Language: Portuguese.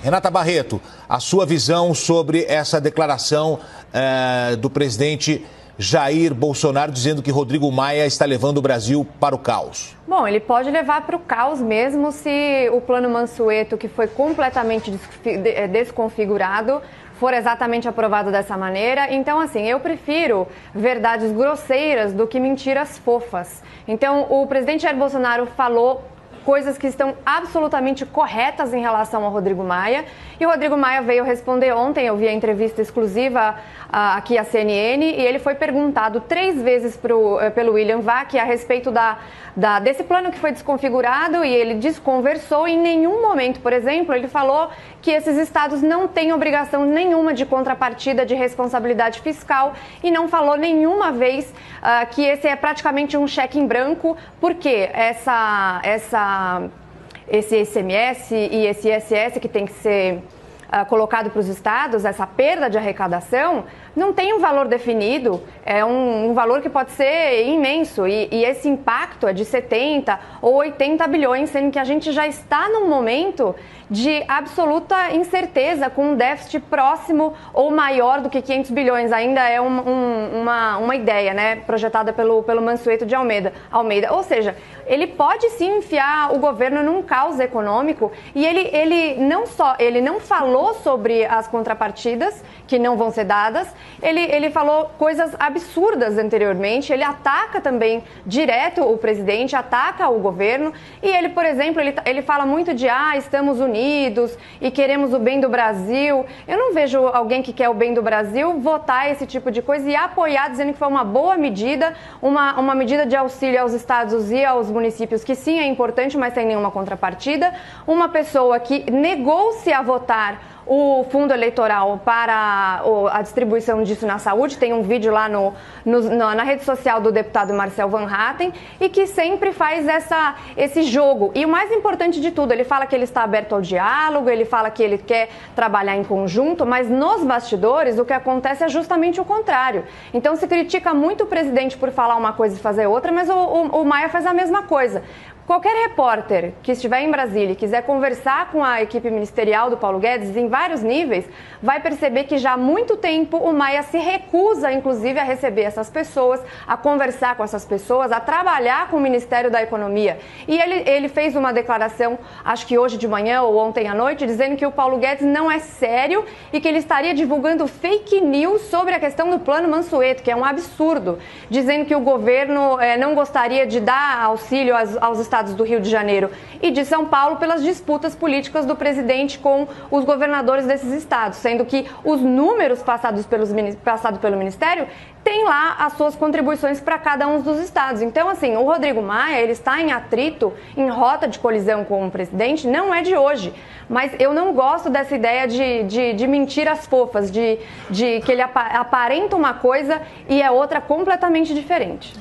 Renata Barreto, a sua visão sobre essa declaração do presidente Jair Bolsonaro dizendo que Rodrigo Maia está levando o Brasil para o caos. Bom, ele pode levar para o caos mesmo se o plano Mansueto, que foi completamente desconfigurado, for exatamente aprovado dessa maneira. Então, assim, eu prefiro verdades grosseiras do que mentiras fofas. Então, o presidente Jair Bolsonaro falou coisas que estão absolutamente corretas em relação ao Rodrigo Maia. E o Rodrigo Maia veio responder ontem, eu vi a entrevista exclusiva aqui à CNN, e ele foi perguntado 3 vezes pelo William Vac a respeito desse plano que foi desconfigurado, e ele desconversou. Em nenhum momento, por exemplo, ele falou que esses estados não têm obrigação nenhuma de contrapartida de responsabilidade fiscal, e não falou nenhuma vez que esse é praticamente um cheque em branco, porque esse ICMS e esse ISS que tem que ser colocado para os estados, essa perda de arrecadação, não tem um valor definido, é um valor que pode ser imenso, e esse impacto é de 70 ou 80 bilhões, sendo que a gente já está num momento de absoluta incerteza, com um déficit próximo ou maior do que 500 bilhões, ainda é uma ideia, né, projetada pelo Mansueto de Almeida. Ou seja, ele pode sim enfiar o governo num caos econômico, e ele não falou sobre as contrapartidas que não vão ser dadas, ele falou coisas absurdas anteriormente, ele ataca também direto o presidente, ataca o governo, e ele, por exemplo, ele fala muito de estamos unidos e queremos o bem do Brasil. Eu não vejo alguém que quer o bem do Brasil votar esse tipo de coisa e apoiar, dizendo que foi uma boa medida, uma medida de auxílio aos estados e aos municípios, que sim é importante, mas sem nenhuma contrapartida. Uma pessoa que negou-se a votar o fundo eleitoral para a distribuição disso na saúde. Tem um vídeo lá na rede social do deputado Marcel Van Hatten, e que sempre faz esse jogo. E o mais importante de tudo, ele fala que ele está aberto ao diálogo, ele fala que ele quer trabalhar em conjunto, mas nos bastidores o que acontece é justamente o contrário. Então se critica muito o presidente por falar uma coisa e fazer outra, mas o Maia faz a mesma coisa. Qualquer repórter que estiver em Brasília e quiser conversar com a equipe ministerial do Paulo Guedes, em vários níveis, vai perceber que já há muito tempo o Maia se recusa, inclusive, a receber essas pessoas, a conversar com essas pessoas, a trabalhar com o Ministério da Economia. E ele fez uma declaração, acho que hoje de manhã ou ontem à noite, dizendo que o Paulo Guedes não é sério e que ele estaria divulgando fake news sobre a questão do plano Mansueto, que é um absurdo, dizendo que o governo não gostaria de dar auxílio aos estados do Rio de Janeiro e de São Paulo pelas disputas políticas do presidente com os governadores desses estados, sendo que os números passados pelo Ministério têm lá as suas contribuições para cada um dos estados. Então, assim, o Rodrigo Maia, ele está em atrito, em rota de colisão com o presidente, não é de hoje, mas eu não gosto dessa ideia de mentiras fofas, de que ele aparenta uma coisa e é outra completamente diferente.